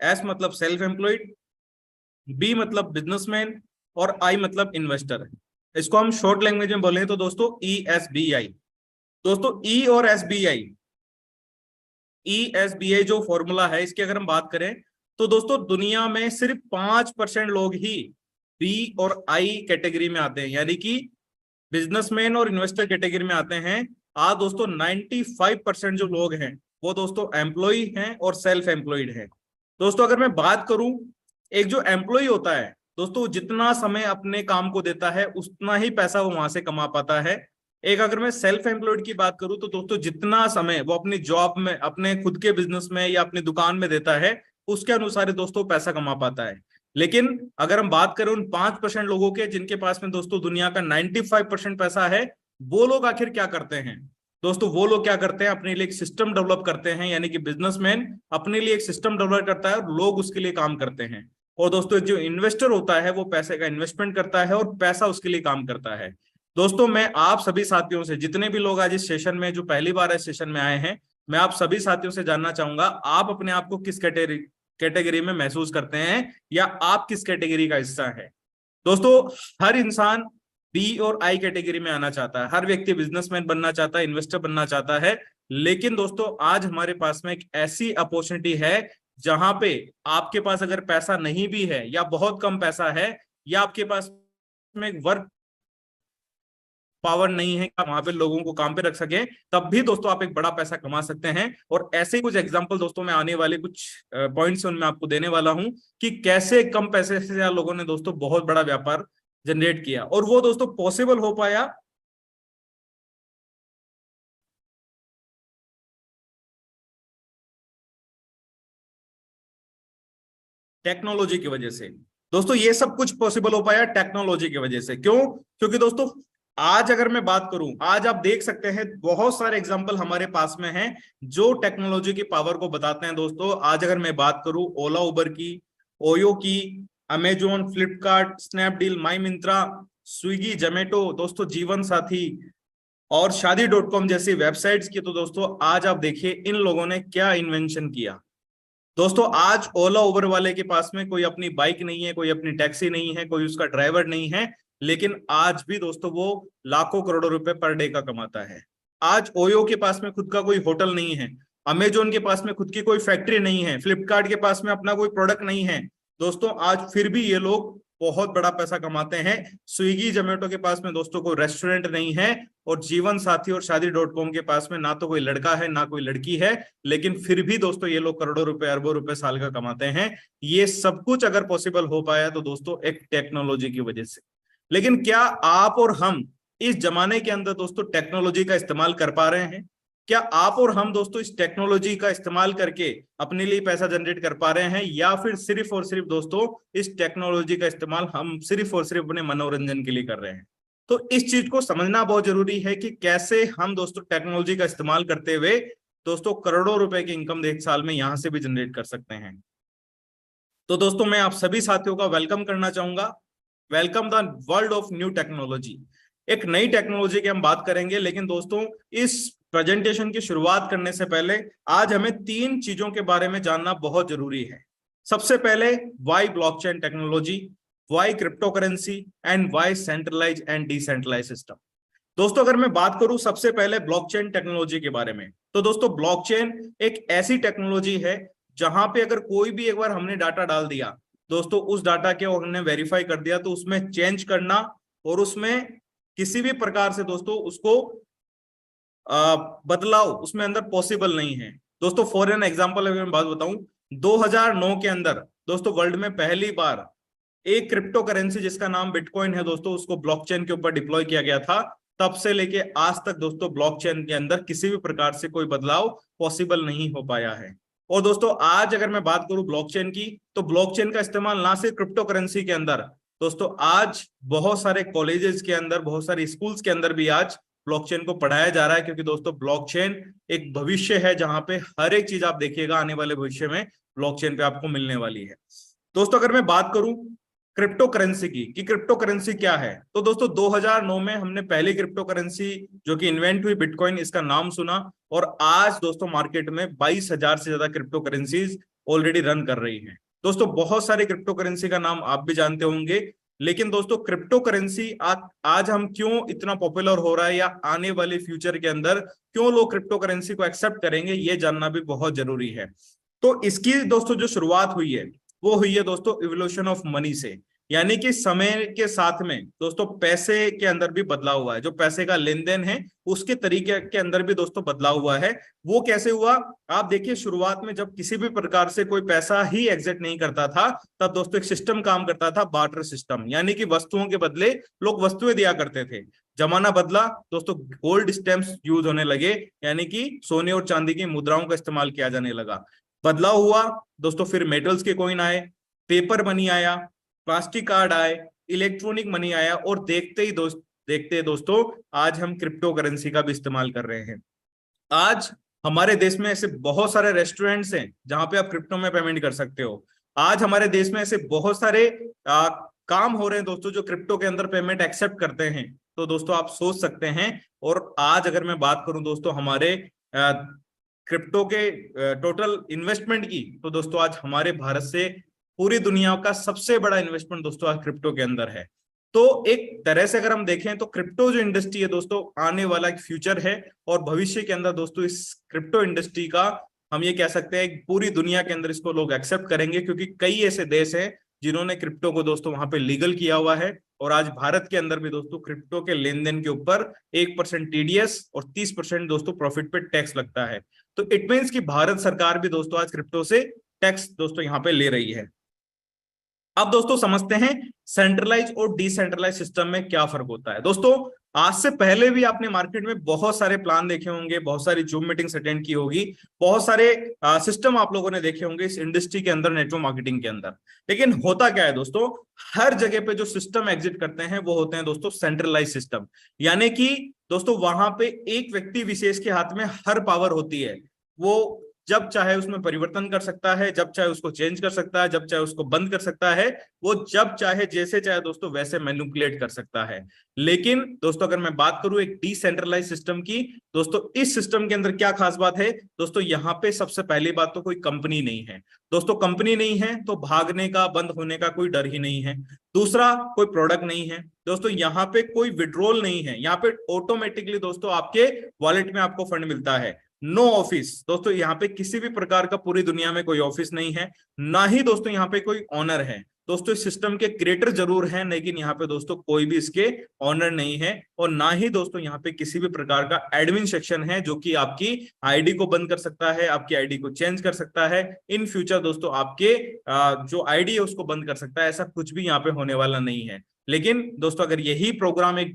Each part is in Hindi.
एस मतलब सेल्फ एम्प्लॉयड, बी मतलब बिजनेसमैन और आई मतलब इन्वेस्टर। इसको हम शॉर्ट लैंग्वेज में बोले तो दोस्तों ESBI। दोस्तों ई और SBI, ESBI जो फॉर्मूला है इसकी अगर हम बात करें तो दोस्तों दुनिया में सिर्फ 5% लोग ही बी और आई कैटेगरी में आते हैं, यानी कि बिजनेसमैन और इन्वेस्टर कैटेगरी में आते हैं। आज दोस्तों 95% जो लोग हैं वो दोस्तों एम्प्लॉय हैं और सेल्फ एम्प्लॉयड हैं। दोस्तों अगर मैं बात करूं, एक जो एम्प्लॉय होता है दोस्तों जितना समय अपने काम को देता है उतना ही पैसा वो वहां से कमा पाता है। एक अगर मैं सेल्फ एम्प्लॉयड की बात करूं तो दोस्तों जितना समय वो अपनी जॉब में, अपने खुद के बिजनेस में या अपनी दुकान में देता है उसके अनुसार दोस्तों पैसा कमा पाता है। लेकिन अगर हम बात करें उन 5% लोगों के जिनके पास में दोस्तों दुनिया का 95% पैसा है, वो लोग आखिर क्या करते हैं? दोस्तों वो लोग क्या करते हैं, अपने लिए एक सिस्टम डेवलप करते हैं, यानी कि बिजनेसमैन अपने लिए एक सिस्टम डेवलप करता है और लोग उसके लिए काम करते हैं। और दोस्तों जो इन्वेस्टर होता है वो पैसे का इन्वेस्टमेंट करता है और पैसा उसके लिए काम करता है। दोस्तों मैं आप सभी साथियों से, जितने भी लोग आज इस सेशन में, जो पहली बार इस सेशन में आए हैं, मैं आप सभी साथियों से जानना चाहूंगा आप अपने आप को किस कैटेगरी में महसूस करते हैं या आप किस कैटेगरी का हिस्सा है। दोस्तों हर इंसान बी और आई कैटेगरी में आना चाहता है, हर व्यक्ति बिजनेसमैन बनना चाहता है, इन्वेस्टर बनना चाहता है। लेकिन दोस्तों आज हमारे पास में एक ऐसी अपॉर्चुनिटी है जहां पे आपके पास अगर पैसा नहीं भी है या बहुत कम पैसा है या आपके पास में वर्क पावर नहीं है, वहां पे लोगों को काम पे रख सके, तब भी दोस्तों आप एक बड़ा पैसा कमा सकते हैं। और ऐसे ही कुछ एग्जांपल दोस्तों मैं आने वाले कुछ पॉइंट्स उनमें आपको देने वाला हूं कि कैसे कम पैसे से लोगों ने दोस्तों बहुत बड़ा व्यापार जनरेट किया और वो दोस्तों पॉसिबल हो पाया टेक्नोलॉजी की वजह से। दोस्तों ये सब कुछ पॉसिबल हो पाया टेक्नोलॉजी की वजह से। क्यों? क्योंकि दोस्तों आज अगर मैं बात करूं, आज आप देख सकते हैं बहुत सारे एग्जांपल हमारे पास में हैं जो टेक्नोलॉजी की पावर को बताते हैं। दोस्तों आज अगर मैं बात करूं ओला उबर की, ओयो की, अमेजोन, फ्लिपकार्ट, स्नैपडील, माई मिंत्रा, स्विगी, जोमेटो, दोस्तों जीवन साथी और शादी.com जैसी वेबसाइट्स की, तो दोस्तों आज आप देखिए इन लोगों ने क्या इन्वेंशन किया। दोस्तों आज ओला उबर वाले के पास में कोई अपनी बाइक नहीं है, कोई अपनी टैक्सी नहीं है, कोई उसका ड्राइवर नहीं है, लेकिन आज भी दोस्तों वो लाखों करोड़ों रुपए पर डे का कमाता है। आज ओयो के पास में खुद का कोई होटल नहीं है, अमेजोन के पास में खुद की कोई फैक्ट्री नहीं है, फ्लिपकार्ट के पास में अपना कोई प्रोडक्ट नहीं है, दोस्तों आज फिर भी ये लोग बहुत बड़ा पैसा कमाते हैं। स्विगी जोमेटो के पास में दोस्तों कोई रेस्टोरेंट नहीं है और जीवन साथी और शादी.com के पास में ना तो कोई लड़का है ना कोई लड़की है, लेकिन फिर भी दोस्तों ये लोग करोड़ों रुपए, अरबों रुपए साल का कमाते हैं। ये सब कुछ अगर पॉसिबल हो पाया तो दोस्तों एक टेक्नोलॉजी की वजह से। लेकिन क्या आप और हम इस जमाने के अंदर दोस्तों टेक्नोलॉजी का इस्तेमाल कर पा रहे हैं? क्या आप और हम दोस्तों इस टेक्नोलॉजी का इस्तेमाल करके अपने लिए पैसा जनरेट कर पा रहे हैं, या फिर सिर्फ और सिर्फ दोस्तों इस टेक्नोलॉजी का इस्तेमाल हम सिर्फ और सिर्फ अपने मनोरंजन के लिए कर रहे हैं? तो इस चीज को समझना बहुत जरूरी है कि कैसे हम दोस्तों टेक्नोलॉजी का इस्तेमाल करते हुए दोस्तों करोड़ों रुपए की इनकम एक साल में यहां से भी जनरेट कर सकते हैं। तो दोस्तों मैं आप सभी साथियों का वेलकम करना चाहूंगा। Welcome the world of new technology. एक नई टेक्नोलॉजी की हम बात करेंगे, लेकिन दोस्तों इस प्रेजेंटेशन की शुरुआत करने से पहले आज हमें 3 चीजों के बारे में जानना बहुत जरूरी है। सबसे पहले why blockchain technology, why crypto currency and why centralize and decentralize system. दोस्तों अगर मैं बात करूं सबसे पहले ब्लॉकचेन टेक्नोलॉजी के बारे में, तो दोस्तों ब्लॉकचेन एक ऐसी टेक्नोलॉजी है जहां पे अगर कोई भी एक बार हमने डाटा डाल दिया दोस्तों, उस डाटा के हमने वेरीफाई कर दिया, तो उसमें चेंज करना और उसमें किसी भी प्रकार से दोस्तों उसको बदलाव उसमें अंदर पॉसिबल नहीं है। दोस्तों फॉर एन एग्जांपल अगर मैं बात बताऊं, 2009 के अंदर दोस्तों वर्ल्ड में पहली बार एक क्रिप्टो करेंसी जिसका नाम बिटकॉइन है दोस्तों, उसको ब्लॉकचेन के ऊपर डिप्लॉय किया गया था। तब से लेके आज तक दोस्तों ब्लॉकचेन के अंदर किसी भी प्रकार से कोई बदलाव पॉसिबल नहीं हो पाया है। और दोस्तों आज अगर मैं बात करूं ब्लॉकचेन की, तो ब्लॉकचेन का इस्तेमाल ना सिर्फ क्रिप्टो करेंसी के अंदर, दोस्तों आज बहुत सारे कॉलेजेस के अंदर, बहुत सारे स्कूल्स के अंदर भी आज ब्लॉकचेन को पढ़ाया जा रहा है, क्योंकि दोस्तों ब्लॉकचेन एक भविष्य है जहां पे हर एक चीज आप देखिएगा आने वाले भविष्य में ब्लॉकचेन पे आपको मिलने वाली है। दोस्तों अगर मैं बात करूं क्रिप्टो करेंसी की कि क्रिप्टो करेंसी क्या है, तो दोस्तों 2009 में हमने पहली क्रिप्टो करेंसी जो कि इन्वेंट हुई बिटकॉइन, इसका नाम सुना, और आज दोस्तों मार्केट में 22,000 से ज्यादा क्रिप्टो करेंसीज ऑलरेडी रन कर रही है। दोस्तों बहुत सारे क्रिप्टो करेंसी का नाम आप भी जानते होंगे, लेकिन दोस्तों क्रिप्टो करेंसी आज हम क्यों इतना पॉपुलर हो रहा है या आने वाले फ्यूचर के अंदर क्यों लोग क्रिप्टो करेंसी को एक्सेप्ट करेंगे, ये जानना भी बहुत जरूरी है। तो इसकी दोस्तों जो शुरुआत हुई है वो हुई है दोस्तों इवोल्यूशन ऑफ मनी से, यानी कि समय के साथ में दोस्तों पैसे के अंदर भी बदलाव हुआ है, जो पैसे का लेन देन है उसके तरीके के अंदर भी दोस्तों बदलाव हुआ है। वो कैसे हुआ, आप देखिए शुरुआत में जब किसी भी प्रकार से कोई पैसा ही एग्जिस्ट नहीं करता था, तब दोस्तों एक सिस्टम काम करता था, बार्टर सिस्टम, यानी कि वस्तुओं के बदले लोग वस्तुएं दिया करते थे। जमाना बदला दोस्तों, गोल्ड स्टैम्प्स यूज होने लगे, यानी कि सोने और चांदी की मुद्राओं का इस्तेमाल किया जाने लगा। बदलाव हुआ दोस्तों, फिर मेटल्स के कॉइन आए, पेपर मनी आया, प्लास्टिक कार्ड आए, इलेक्ट्रॉनिक मनी आया, और देखते दोस्तों आज हम क्रिप्टो करेंसी का भी इस्तेमाल कर रहे हैं। आज हमारे देश में ऐसे बहुत सारे रेस्टोरेंट्स हैं जहां पे आप क्रिप्टो में पेमेंट कर सकते हो। आज हमारे देश में ऐसे बहुत सारे काम हो रहे हैं दोस्तों जो क्रिप्टो के अंदर पेमेंट एक्सेप्ट करते हैं। तो दोस्तों आप सोच सकते हैं, और आज अगर मैं बात करूं दोस्तों हमारे क्रिप्टो के टोटल इन्वेस्टमेंट की, तो दोस्तों आज हमारे भारत से पूरी दुनिया का सबसे बड़ा इन्वेस्टमेंट दोस्तों आज क्रिप्टो के अंदर है। तो एक तरह से अगर हम देखें तो क्रिप्टो जो इंडस्ट्री है दोस्तों आने वाला एक फ्यूचर है, और भविष्य के अंदर दोस्तों इस क्रिप्टो इंडस्ट्री का हम ये कह सकते हैं पूरी दुनिया के अंदर इसको लोग एक्सेप्ट करेंगे, क्योंकि कई ऐसे देश हैं जिन्होंने क्रिप्टो को दोस्तों वहां पे लीगल किया हुआ है। और आज भारत के अंदर भी दोस्तों क्रिप्टो के लेन देन के ऊपर 1% टीडीएस और 30% दोस्तों प्रॉफिट पे टैक्स लगता है। तो इट मीन्स कि भारत सरकार भी दोस्तों आज क्रिप्टो से टैक्स दोस्तों यहाँ पे ले रही है। अब दोस्तों समझते हैं सेंट्रलाइज और डिसेंट्रलाइज सिस्टम में क्या फर्क होता है। दोस्तों आज से पहले भी आपने मार्केट में बहुत सारे प्लान देखे होंगे, बहुत सारी जूम मीटिंग्स अटेंड की होगी, बहुत सारे सिस्टम आप लोगों ने देखे होंगे इस इंडस्ट्री के अंदर, नेटवर्क मार्केटिंग के अंदर। लेकिन होता क्या है दोस्तों, हर जगह पे जो सिस्टम एग्जिट करते हैं वो होते हैं दोस्तों सेंट्रलाइज सिस्टम, यानी कि दोस्तों वहां पे एक व्यक्ति विशेष के हाथ में हर पावर होती है। वो जब चाहे उसमें परिवर्तन कर सकता है, जब चाहे उसको चेंज कर सकता है, जब चाहे उसको बंद कर सकता है, वो जब चाहे जैसे चाहे दोस्तों वैसे मैनिपुलेट कर सकता है। लेकिन दोस्तों अगर मैं बात करूं एक डिसेंट्रलाइज सिस्टम की, दोस्तों इस सिस्टम के अंदर क्या खास बात है दोस्तों, यहाँ पे सबसे पहली बात तो कोई कंपनी नहीं है। दोस्तों कंपनी नहीं है तो भागने का, बंद होने का कोई डर ही नहीं है। दूसरा, कोई प्रोडक्ट नहीं है दोस्तों, यहाँ पे कोई विड्रॉल नहीं है, यहाँ पे ऑटोमेटिकली दोस्तों आपके वॉलेट में आपको फंड मिलता है। नो ऑफिस दोस्तों, यहाँ पे किसी भी प्रकार का पूरी दुनिया में कोई ऑफिस नहीं है, ना ही दोस्तों यहाँ पे कोई ऑनर है। दोस्तों इस सिस्टम के क्रिएटर जरूर हैं, लेकिन यहाँ पे दोस्तों कोई भी इसके ऑनर नहीं है, और ना ही दोस्तों यहाँ पे किसी भी प्रकार का एडमिन सेक्शन है जो कि आपकी आईडी को बंद कर सकता है, आपकी आईडी को चेंज कर सकता है, इन फ्यूचर दोस्तों आपके जो आईडी है उसको बंद कर सकता है। ऐसा कुछ भी यहाँ पे होने वाला नहीं है। लेकिन दोस्तों अगर यही प्रोग्राम एक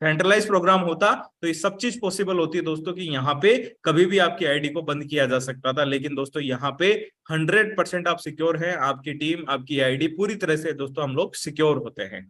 सेंट्रलाइज प्रोग्राम होता तो ये सब चीज पॉसिबल होती है दोस्तों, कि यहाँ पे कभी भी आपकी आईडी को बंद किया जा सकता था। लेकिन दोस्तों यहाँ पे 100% आप सिक्योर हैं, आपकी टीम, आपकी आईडी पूरी तरह से दोस्तों हम लोग सिक्योर होते हैं।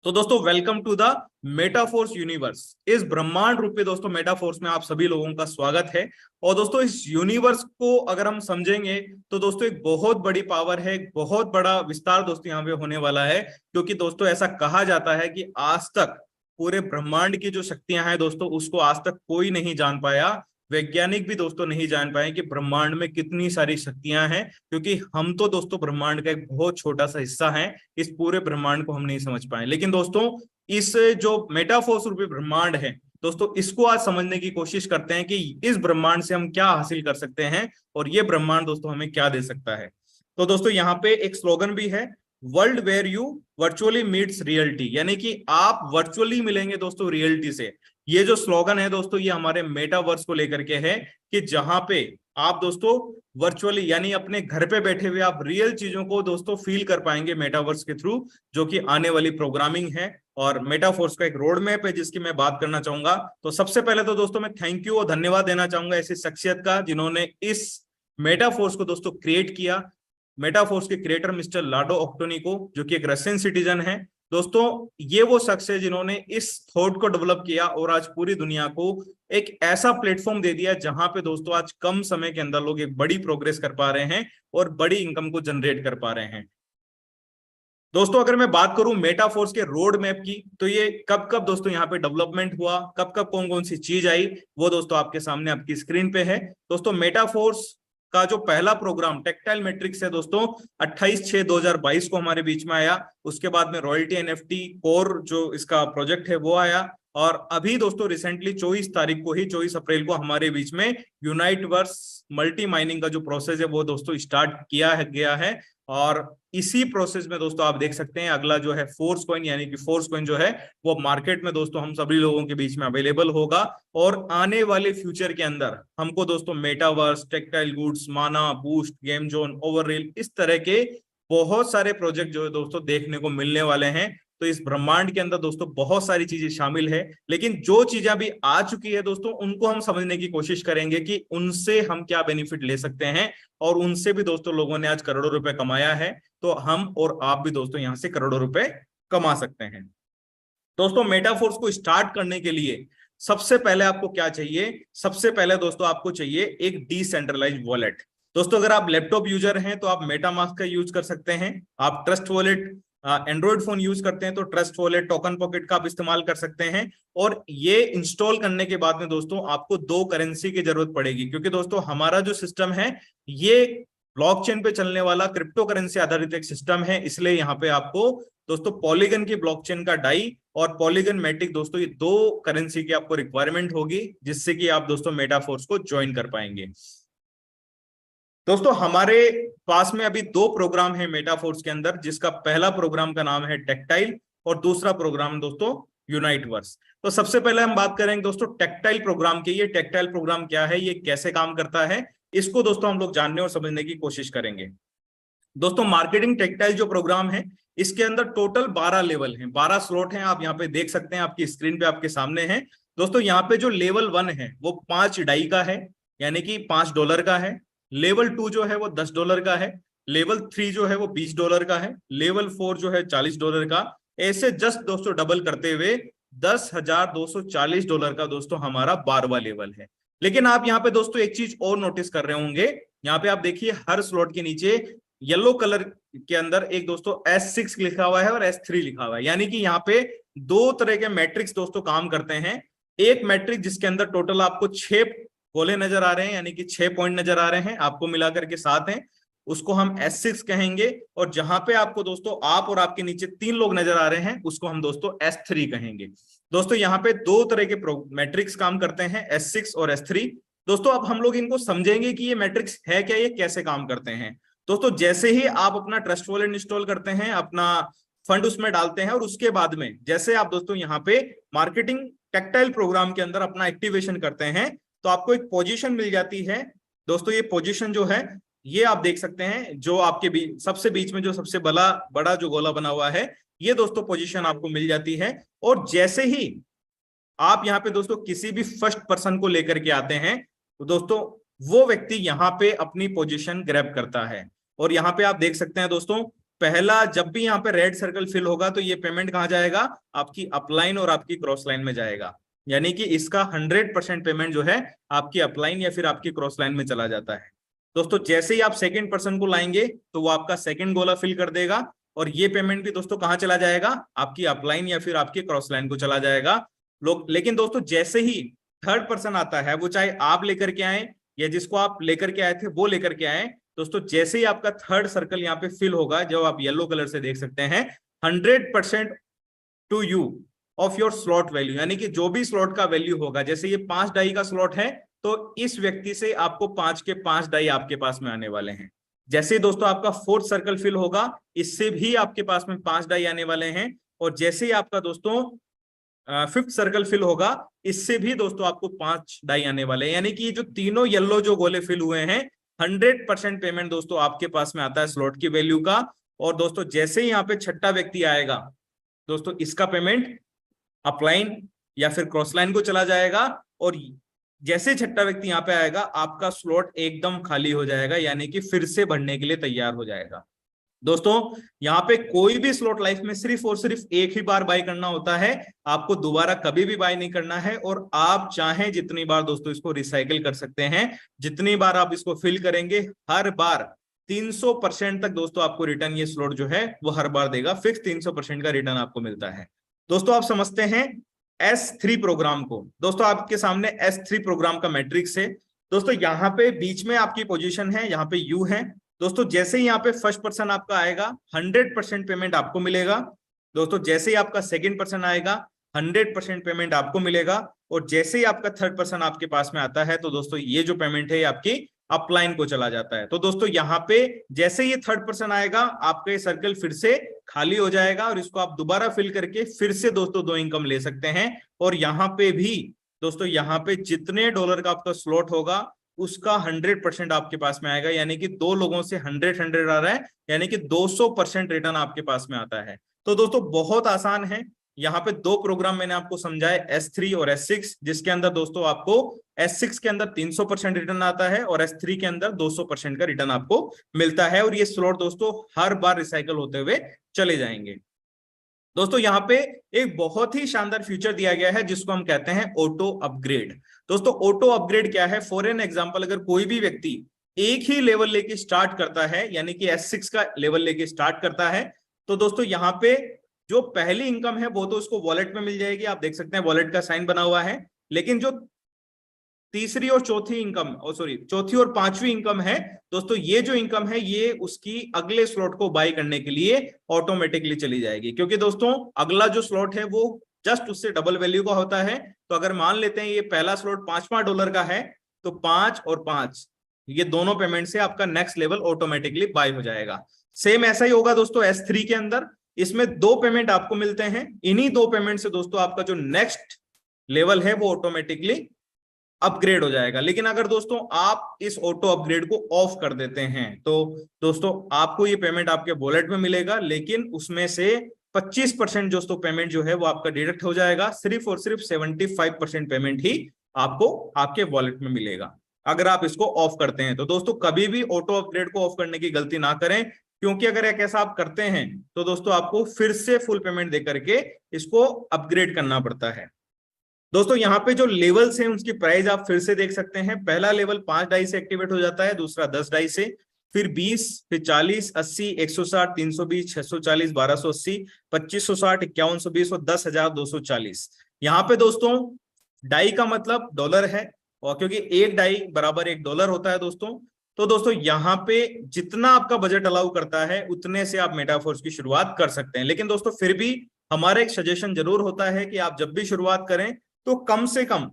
तो दोस्तों welcome to the Metaforce universe. इस ब्रह्मांड रूपी दोस्तों मेटाफोर्स में आप सभी लोगों का स्वागत है। और दोस्तों इस यूनिवर्स को अगर हम समझेंगे तो दोस्तों एक बहुत बड़ी पावर है, एक बहुत बड़ा विस्तार दोस्तों यहाँ पे होने वाला है, क्योंकि दोस्तों ऐसा कहा जाता है कि आज तक पूरे ब्रह्मांड की जो शक्तियां हैं दोस्तों उसको आज तक कोई नहीं जान पाया, वैज्ञानिक भी दोस्तों नहीं जान पाए कि ब्रह्मांड में कितनी सारी शक्तियां हैं, क्योंकि हम तो दोस्तों ब्रह्मांड का एक बहुत छोटा सा हिस्सा है, इस पूरे ब्रह्मांड को हम नहीं समझ पाए। लेकिन दोस्तों इस जो मेटाफोर्स रूपी ब्रह्मांड है दोस्तों, इसको आज समझने की कोशिश करते हैं कि इस ब्रह्मांड से हम क्या हासिल कर सकते हैं और ये ब्रह्मांड दोस्तों हमें क्या दे सकता है। तो दोस्तों यहाँ पे एक स्लोगन भी है, world where you virtually meets reality, यानी कि आप वर्चुअली मिलेंगे दोस्तों रियलिटी से। ये जो स्लोगन है दोस्तों ये हमारे मेटावर्स को लेकर के है, कि जहां पे आप दोस्तों वर्चुअली यानी अपने घर पे बैठे हुए आप रियल चीजों को दोस्तों फील कर पाएंगे मेटावर्स के थ्रू, जो कि आने वाली प्रोग्रामिंग है। और मेटाफोर्स का एक रोड मैप है जिसकी मैं बात करना चाहूंगा। तो सबसे पहले तो दोस्तों मैं थैंक यू और धन्यवाद देना चाहूंगा ऐसी शख्सियत का जिन्होंने इस मेटाफोर्स को दोस्तों क्रिएट किया, मेटाफोर्स के क्रिएटर मिस्टर लाडो ऑक्टोनी को, जो कि एक रशियन सिटीजन है। दोस्तों ये वो शख्स है जिन्होंने इस थॉट को डेवलप किया और आज पूरी दुनिया को एक ऐसा प्लेटफॉर्म दे दिया जहां पे दोस्तों आज कम समय के अंदर लोग एक बड़ी प्रोग्रेस कर पा रहे हैं और बड़ी इनकम को जनरेट कर पा रहे हैं। दोस्तों अगर मैं बात करूं मेटाफोर्स के रोड मैप की, तो ये कब कब दोस्तों यहाँ पे डेवलपमेंट हुआ, कब कब कौन कौन सी चीज आई, वो दोस्तों आपके सामने आपकी स्क्रीन पे है। दोस्तों मेटाफोर्स का जो पहला प्रोग्राम टेक्टाइल मैट्रिक्स है दोस्तों 28/6/2022 को हमारे बीच में आया। उसके बाद में रॉयल्टी एनएफटी कोर जो इसका प्रोजेक्ट है वो आया, और अभी दोस्तों रिसेंटली 24 तारीख को ही 24 अप्रैल को हमारे बीच में यूनाइटवर्स मल्टी माइनिंग का जो प्रोसेस है वो दोस्तों स्टार्ट किया है गया है। और इसी प्रोसेस में दोस्तों आप देख सकते हैं अगला जो है फोर्स कॉइन, यानी कि फोर्स कॉइन जो है वो मार्केट में दोस्तों हम सभी लोगों के बीच में अवेलेबल होगा। और आने वाले फ्यूचर के अंदर हमको दोस्तों मेटावर्स, टेक्टाइल गुड्स, माना, बूस्ट, गेम जोन, ओवररील, इस तरह के बहुत सारे प्रोजेक्ट जो है दोस्तों देखने को मिलने वाले हैं। तो इस ब्रह्मांड के अंदर दोस्तों बहुत सारी चीजें शामिल है, लेकिन जो चीजें अभी आ चुकी है दोस्तों उनको हम समझने की कोशिश करेंगे कि उनसे हम क्या बेनिफिट ले सकते हैं। और उनसे भी दोस्तों लोगों ने आज करोड़ों रुपए कमाया है, तो हम और आप भी दोस्तों यहां से करोड़ों रुपए कमा सकते हैं। दोस्तों मेटाफोर्स को स्टार्ट करने के लिए सबसे पहले आपको क्या चाहिए? सबसे पहले दोस्तों आपको चाहिए एक डिसेंट्रलाइज्ड वॉलेट। दोस्तों अगर आप लैपटॉप यूजर हैं तो आप मेटामास्क का यूज कर सकते हैं, आप trust wallet Android phone use करते हैं तो ट्रस्ट वॉलेट, टोकन पॉकेट का आप इस्तेमाल कर सकते हैं। और ये इंस्टॉल करने के बाद में दोस्तों आपको 2 करेंसी की जरूरत पड़ेगी, क्योंकि दोस्तों हमारा जो सिस्टम है ये ब्लॉकचेन पे चलने वाला क्रिप्टो करेंसी आधारित एक सिस्टम है। इसलिए यहाँ पे आपको दोस्तों पॉलीगन की ब्लॉकचेन का डाई और पॉलीगन मैटिक दोस्तों ये 2 करेंसी की आपको रिक्वायरमेंट होगी, जिससे कि आप दोस्तों मेटाफोर्स को ज्वाइन कर पाएंगे। दोस्तों हमारे पास में अभी 2 प्रोग्राम है मेटाफोर्स के अंदर, जिसका पहला प्रोग्राम का नाम है टेक्टाइल और दूसरा प्रोग्राम दोस्तों यूनाइटवर्स। तो सबसे पहले हम बात करेंगे दोस्तों टेक्टाइल प्रोग्राम की। ये टेक्टाइल प्रोग्राम क्या है, ये कैसे काम करता है, इसको दोस्तों हम लोग जानने और समझने की कोशिश करेंगे। दोस्तों मार्केटिंग टेक्टाइल जो प्रोग्राम है इसके अंदर टोटल 12 लेवल हैं, 12 स्लॉट हैं। आप यहाँ पे देख सकते हैं, आपकी स्क्रीन पे आपके सामने है दोस्तों। यहाँ पे जो लेवल 1 है वो 5 डाई का है, यानी कि $5 का है। लेवल 2 जो है वो $10 का है। लेवल 3 जो है वो $20 का है। लेवल 4 जो है $40 का। ऐसे जस्ट दोस्तों डबल करते हुए $10,240 का दोस्तों हमारा 12वां लेवल है। लेकिन आप यहाँ पे दोस्तों एक चीज और नोटिस कर रहे होंगे, यहाँ पे आप देखिए हर स्लॉट के नीचे येलो कलर के अंदर एक दोस्तों S6 लिखा हुआ है और S3 लिखा हुआ है, यानी कि यहाँ पे 2 तरह के मैट्रिक्स दोस्तों काम करते हैं। एक मैट्रिक्स जिसके अंदर टोटल आपको 6 गोले नजर आ रहे हैं, यानी कि 6 पॉइंट नजर आ रहे हैं, आपको मिलाकर के 7 हैं, उसको हम S6 कहेंगे। और जहां पे आपको दोस्तों आप और आपके नीचे 3 लोग नजर आ रहे हैं उसको हम दोस्तों S3 कहेंगे। दोस्तों यहाँ पे 2 तरह के मैट्रिक्स काम करते हैं, S6 और S3। दोस्तों अब हम लोग इनको समझेंगे कि ये मैट्रिक्स है क्या, ये कैसे काम करते हैं। दोस्तों जैसे ही आप अपना ट्रस्ट वॉलेट इंस्टॉल करते हैं, अपना फंड उसमें डालते हैं, और उसके बाद में जैसे आप दोस्तों यहाँ पे मार्केटिंग टेक्टाइल प्रोग्राम के अंदर अपना एक्टिवेशन करते हैं तो आपको एक पोजीशन मिल जाती है। दोस्तों ये पोजीशन जो है ये आप देख सकते हैं, जो आपके सबसे बीच में जो सबसे बड़ा जो गोला बना हुआ है, ये दोस्तों पोजीशन आपको मिल जाती है। और जैसे ही आप यहाँ पे दोस्तों किसी भी फर्स्ट पर्सन को लेकर के आते हैं तो दोस्तों वो व्यक्ति यहाँ पे अपनी पोजीशन ग्रैब करता है। और यहाँ पे आप देख सकते हैं दोस्तों, पहला जब भी यहाँ पे रेड सर्कल फिल होगा तो ये पेमेंट कहाँ जाएगा, आपकी अपलाइन और आपकी क्रॉस लाइन में जाएगा। यानी कि इसका 100% पेमेंट जो है आपकी अपलाइन या फिर आपकी क्रॉस लाइन में चला जाता है। दोस्तों जैसे ही आप सेकंड पर्सन को लाएंगे तो वो आपका सेकंड गोला फिल कर देगा, और ये पेमेंट भी दोस्तों कहाँ चला जाएगा, आपकी अपलाइन या फिर आपकी क्रॉस लाइन को चला जाएगा। लेकिन दोस्तों जैसे ही थर्ड पर्सन आता है, वो चाहे आप लेकर के आए या जिसको आप लेकर के आए थे वो लेकर के आए, दोस्तों जैसे ही आपका थर्ड सर्कल यहाँ पे फिल होगा, जो आप येलो कलर से देख सकते हैं, 100% to you of your slot value, यानी कि जो भी स्लॉट का वैल्यू होगा, जैसे ये 5 डाई का स्लॉट है तो इस व्यक्ति से आपको 5 के 5 डाई आपके पास में आने वाले हैं। जैसे ही दोस्तों आपका फोर्थ सर्कल फिल होगा, इससे भी आपके पास में 5 डाई आने वाले हैं। और जैसे ही आपका दोस्तों फिफ्थ सर्कल फिल होगा, इससे भी दोस्तों आपको 5 डाई आने वाले हैं। यानी कि जो तीनों येलो जो गोले फिल हुए हैं, 100% पेमेंट दोस्तों आपके पास में आता है स्लॉट की वैल्यू का। और दोस्तों जैसे ही यहाँ पे छठा व्यक्ति आएगा, दोस्तों इसका पेमेंट अपलाइन या फिर क्रॉस लाइन को चला जाएगा। और जैसे छठा व्यक्ति यहाँ पे आएगा, आपका स्लॉट एकदम खाली हो जाएगा, यानी कि फिर से भरने के लिए तैयार हो जाएगा। दोस्तों यहाँ पे कोई भी स्लॉट लाइफ में सिर्फ और सिर्फ एक ही बार बाय करना होता है, आपको दोबारा कभी भी बाय नहीं करना है। और आप चाहें जितनी बार दोस्तों इसको रिसाइकिल कर सकते हैं, जितनी बार आप इसको फिल करेंगे, हर बार 300% तक दोस्तों आपको रिटर्न ये स्लॉट जो है वो हर बार देगा। फिक्स 300% का रिटर्न आपको मिलता है। दोस्तों आप समझते हैं S3 प्रोग्राम को। दोस्तों आपके सामने S3 प्रोग्राम का मैट्रिक्स है। दोस्तों यहाँ पे बीच में आपकी पोजीशन है, यहाँ पे यू है दोस्तों। जैसे ही यहाँ पे फर्स्ट पर्सन आपका आएगा 100% पेमेंट आपको मिलेगा दोस्तों। जैसे ही आपका सेकंड पर्सन आएगा 100% पेमेंट आपको मिलेगा। और जैसे ही आपका थर्ड पर्सन आपके पास में आता है तो दोस्तों ये जो पेमेंट है आपकी अपलाइन को चला जाता है। तो दोस्तों यहाँ पे जैसे ये थर्ड पर्सन आएगा आपका ये सर्कल फिर से खाली हो जाएगा और इसको आप दोबारा फिल करके फिर से दोस्तों 2 इनकम ले सकते हैं। और यहाँ पे भी दोस्तों यहाँ पे जितने डॉलर का आपका स्लॉट होगा उसका 100% आपके पास में आएगा, यानी कि 2 लोगों से 100 आ रहा है, यानी कि 200% रिटर्न आपके पास में आता है। तो दोस्तों बहुत आसान है। यहाँ पे 2 प्रोग्राम मैंने आपको समझाए, S3 और S6, जिसके अंदर दोस्तों आपको S6 के अंदर 300% रिटर्न आता है और S3 के अंदर 200% का रिटर्न आपको मिलता है। और ये स्लॉट दोस्तों हर बार रिसाइकल होते हुए चले जाएंगे। दोस्तों यहाँ पे एक बहुत ही शानदार फीचर दिया गया है जिसको हम कहते हैं ऑटो अपग्रेड। दोस्तों ऑटो अपग्रेड क्या है? फॉर एन एग्जांपल, अगर कोई भी व्यक्ति एक ही लेवल लेके स्टार्ट करता है, यानी कि S6 का लेवल लेके स्टार्ट करता है, तो दोस्तों यहाँ पे जो पहली इनकम है वो तो उसको वॉलेट में मिल जाएगी, आप देख सकते हैं वॉलेट का साइन बना हुआ है। लेकिन जो तीसरी और चौथी इनकम, चौथी और पांचवी इनकम है दोस्तों, ये जो इनकम है ये उसकी अगले स्लॉट को बाय करने के लिए ऑटोमेटिकली चली जाएगी। क्योंकि दोस्तों अगला जो स्लॉट है वो जस्ट उससे डबल वैल्यू का होता है। तो अगर मान लेते हैं ये पहला स्लॉट $5 का है, तो 5 और 5 ये दोनों पेमेंट से आपका नेक्स्ट लेवल ऑटोमेटिकली बाय हो जाएगा। सेम ऐसा ही होगा दोस्तों S3 के अंदर। इसमें 2 पेमेंट आपको मिलते हैं, इन्हीं 2 पेमेंट से दोस्तों आपका जो नेक्स्ट लेवल है वो ऑटोमेटिकली अपग्रेड हो जाएगा। लेकिन अगर दोस्तों आप इस ऑटो अपग्रेड को ऑफ कर देते हैं तो दोस्तों आपको ये पेमेंट आपके वॉलेट में मिलेगा, लेकिन उसमें से 25% दोस्तों पेमेंट जो है वो आपका डिडक्ट हो जाएगा। सिर्फ और सिर्फ 75% पेमेंट ही आपको आपके वॉलेट में मिलेगा अगर आप इसको ऑफ करते हैं। तो दोस्तों कभी भी ऑटो अपग्रेड को ऑफ करने की गलती ना करें, क्योंकि अगर एक ऐसा आप करते हैं तो दोस्तों आपको फिर से फुल पेमेंट दे करके इसको अपग्रेड करना पड़ता है। दोस्तों यहाँ पे जो लेवल्स हैं उसकी प्राइस आप फिर से देख सकते हैं। पहला लेवल 5 डाई से एक्टिवेट हो जाता है, दूसरा 10 डाई से, फिर 20, फिर 40, 80, 160, 320, 640, 1280, 2560, 5120 और 10,240। यहाँ पे दोस्तों डाई का मतलब डॉलर है, और क्योंकि एक डाई बराबर $1 होता है दोस्तों, तो दोस्तों यहाँ पे जितना आपका बजट अलाउ करता है उतने से आप मेटाफोर्स की शुरुआत कर सकते हैं। लेकिन दोस्तों फिर भी हमारा एक सजेशन जरूर होता है कि आप जब भी शुरुआत करें तो कम से कम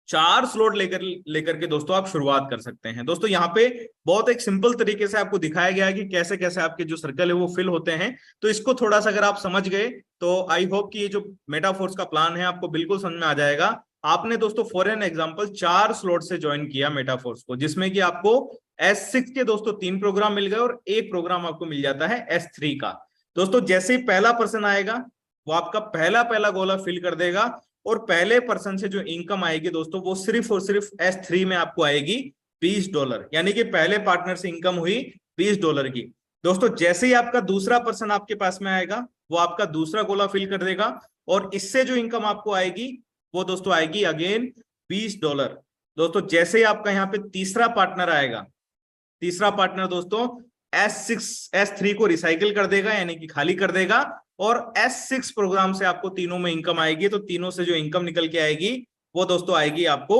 4 स्लॉट लेकर के दोस्तों आप शुरुआत कर सकते हैं। दोस्तों यहाँ पे बहुत एक सिंपल तरीके से आपको दिखाया गया है कि कैसे कैसे आपके जो सर्कल है वो फिल होते हैं। तो इसको थोड़ा सा अगर आप समझ गए तो आई होप कि ये जो मेटाफोर्स का प्लान है आपको बिल्कुल समझ में आ जाएगा। आपने दोस्तों फॉर एन एग्जांपल 4 स्लॉट से ज्वाइन किया मेटाफोर्स को, जिसमें कि आपको S6 के दोस्तों 3 प्रोग्राम मिल गए और एक प्रोग्राम आपको मिल जाता है S3 का। दोस्तों जैसे ही पहला पर्सन आएगा वो आपका पहला गोला फिल कर देगा, और पहले पर्सन से जो इनकम आएगी दोस्तों वो सिर्फ और सिर्फ S3 में आपको आएगी $20, यानी कि पहले पार्टनर से इनकम हुई $20 की। दोस्तों जैसे ही आपका दूसरा पर्सन आपके पास में आएगा वो आपका दूसरा गोला फिल कर देगा, और इससे जो इनकम आपको आएगी वो दोस्तों आएगी अगेन $20। दोस्तों जैसे ही आपका यहाँ पे तीसरा पार्टनर आएगा, तीसरा पार्टनर दोस्तों S3 को रिसाइकिल कर देगा, यानी कि खाली कर देगा, और S6 प्रोग्राम से आपको तीनों में इनकम आएगी। तो तीनों से जो इनकम निकल के आएगी वो दोस्तों आएगी आपको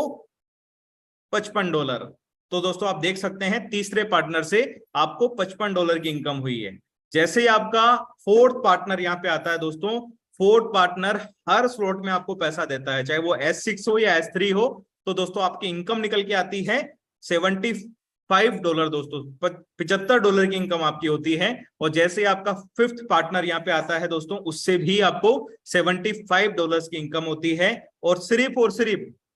$55। तो दोस्तों आप देख सकते हैं तीसरे पार्टनर से आपको $55 की इनकम हुई है। जैसे ही आपका फोर्थ पार्टनर यहाँ पे आता है दोस्तों, फोर्थ पार्टनर हर स्लॉट में आपको पैसा देता है, चाहे वो S6 हो या S3 हो। तो दोस्तों आपकी इनकम निकल के आती है $75 दोस्तों, $75 की इनकम आपकी होती है। और जैसे आपका फिफ्थ पार्टनर यहाँ पे आता है दोस्तों, उससे भी आपको $75 की इनकम होती है। और सिर्फ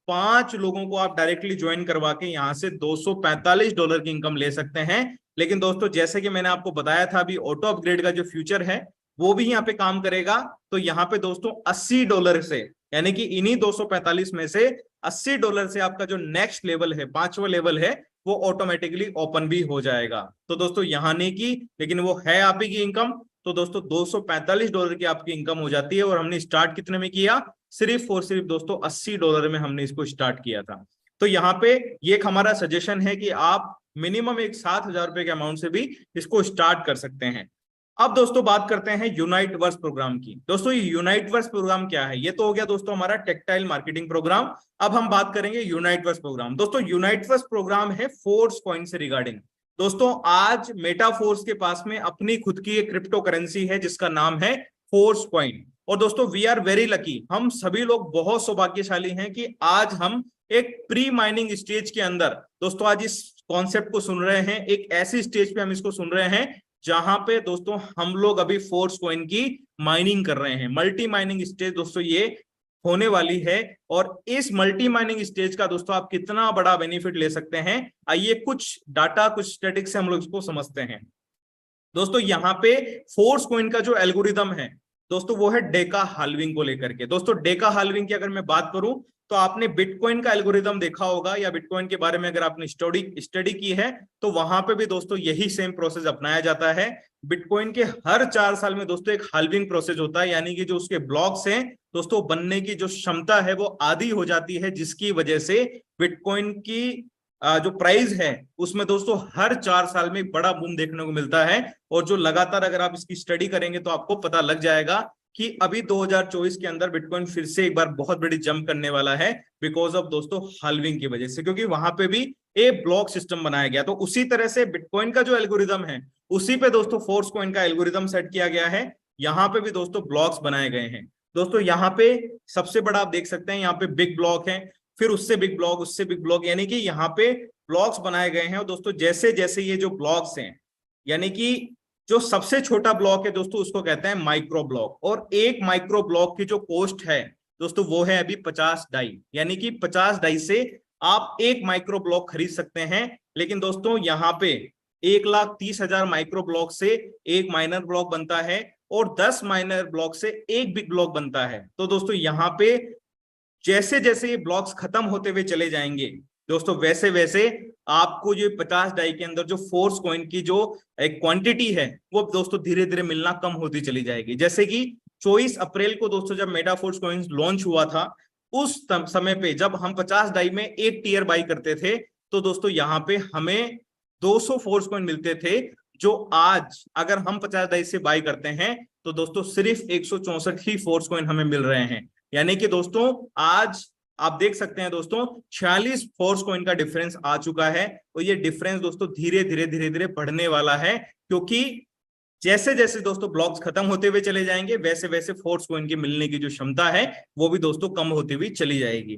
5 लोगों को आप डायरेक्टली ज्वाइन करवा के यहाँ से $245 की इनकम ले सकते हैं। लेकिन दोस्तों जैसे कि मैंने आपको बताया था अभी, ऑटो अपग्रेड का जो फ्यूचर है वो भी यहाँ पे काम करेगा। तो यहाँ पे दोस्तों $80 से, यानी कि इन्हीं 245 में से $80 से आपका जो नेक्स्ट लेवल है, 5वां लेवल है, वो ऑटोमेटिकली ओपन भी हो जाएगा। तो दोस्तों यहाँ नहीं की, लेकिन वो है आप ही की इनकम। तो दोस्तों $245 की आपकी इनकम हो जाती है। और हमने स्टार्ट कितने में किया? सिर्फ और सिर्फ दोस्तों $80 में हमने इसको स्टार्ट किया था। तो यहाँ पे ये एक हमारा सजेशन है कि आप मिनिमम एक $7,000 के अमाउंट से भी इसको स्टार्ट कर सकते हैं। अब दोस्तों बात करते हैं यूनाइट वर्स प्रोग्राम की। दोस्तों ये यूनाइट वर्स प्रोग्राम क्या है? ये तो हो गया दोस्तों हमारा टेक्टाइल मार्केटिंग प्रोग्राम। अब हम बात करेंगे यूनाइट वर्स प्रोग्राम। दोस्तों यूनाइट वर्स प्रोग्राम है फोर्स कॉइन से रिगार्डिंग। दोस्तों आज मेटाफोर्स के पास में अपनी खुद की एक क्रिप्टो करेंसी है जिसका नाम है फोर्स कॉइन। और दोस्तों वी आर वेरी लकी, हम सभी लोग बहुत सौभाग्यशाली हैं कि आज हम एक प्री माइनिंग स्टेज के अंदर दोस्तों आज इस कॉन्सेप्ट को सुन रहे हैं। एक ऐसी स्टेज पे हम इसको सुन रहे हैं जहां पे दोस्तों हम लोग अभी फोर्स कॉइन की माइनिंग कर रहे हैं। मल्टी माइनिंग स्टेज दोस्तों ये होने वाली है। और इस मल्टी माइनिंग स्टेज का दोस्तों आप कितना बड़ा बेनिफिट ले सकते हैं, आइए कुछ डाटा कुछ स्टैटिक्स से हम लोग इसको समझते हैं। दोस्तों यहाँ पे फोर्स कॉइन का जो एल्गोरिदम है दोस्तों वो है डेका हाल्विंग को लेकर के। दोस्तों डेका हाल्विंग की अगर मैं बात करूं तो आपने बिटकॉइन का एल्गोरिदम देखा होगा, या बिटकॉइन के बारे में अगर आपने स्टडी की है तो वहां पे भी दोस्तों यही सेम प्रोसेस अपनाया जाता है। बिटकॉइन के हर 4 साल में दोस्तों एक हाल्विंग प्रोसेस होता है, यानी कि जो उसके ब्लॉक्स हैं दोस्तों बनने की जो क्षमता है वो आधी हो जाती है, जिसकी वजह से बिटकॉइन की जो प्राइस है उसमें दोस्तों हर 4 साल में बड़ा बूम देखने को मिलता है। और जो लगातार अगर आप इसकी स्टडी करेंगे तो आपको पता लग जाएगा कि अभी 2024 के अंदर बिटकॉइन फिर से एक बार बहुत बड़ी जंप करने वाला है बिकॉज ऑफ दोस्तों हाल्विंग की वजह से, क्योंकि वहां पे भी एक ब्लॉक सिस्टम बनाया गया। तो उसी तरह से बिटकॉइन का जो एल्गोरिदम है उसी पे दोस्तों फोर्स कॉइन का एल्गोरिदम सेट किया गया है। यहाँ पे भी दोस्तों ब्लॉक्स बनाए गए हैं। दोस्तों यहाँ पे सबसे बड़ा आप देख सकते हैं, यहाँ पे बिग ब्लॉक है, फिर उससे बिग ब्लॉक, उससे बिग ब्लॉक, यानी कि यहाँ पे ब्लॉक्स बनाए गए हैं। और दोस्तों जैसे जैसे ये जो ब्लॉक्स हैं, यानी कि जो सबसे छोटा ब्लॉक है दोस्तों उसको कहते हैं माइक्रो ब्लॉक। और एक माइक्रो ब्लॉक की जो कॉस्ट है दोस्तों वो है अभी 50 डाई, यानी कि 50 डाई से आप एक माइक्रो ब्लॉक खरीद सकते हैं। लेकिन दोस्तों यहाँ पे 1,30,000 माइक्रो ब्लॉक से एक माइनर ब्लॉक बनता है और 10 माइनर ब्लॉक से एक बिग ब्लॉक बनता है। तो दोस्तों यहाँ पे जैसे जैसे ये ब्लॉक्स खत्म होते हुए चले जाएंगे दोस्तों वैसे वैसे आपको जो 50 डाई के अंदर जो फोर्स कॉइन की जो एक क्वांटिटी है वो दोस्तों धीरे धीरे मिलना कम होती चली जाएगी। जैसे कि 24 अप्रैल को दोस्तों जब मेटा फोर्स कॉइन लॉन्च हुआ था उस समय पे जब हम 50 डाई में एक टीयर बाई करते थे तो दोस्तों यहाँ पे हमें 200 फोर्स कॉइन मिलते थे, जो आज अगर हम 50 डाई से बाई करते हैं तो दोस्तों सिर्फ 164 ही फोर्स कॉइन हमें मिल रहे हैं। यानी कि दोस्तों आज आप देख सकते हैं दोस्तों 46 फोर्स कॉइन का डिफरेंस आ चुका है। और ये डिफरेंस दोस्तों धीरे धीरे बढ़ने वाला है, क्योंकि जैसे जैसे दोस्तों ब्लॉक्स खत्म होते हुए चले जाएंगे वैसे वैसे फोर्स कॉइन की मिलने की जो क्षमता है वो भी दोस्तों कम होती हुई चली जाएगी।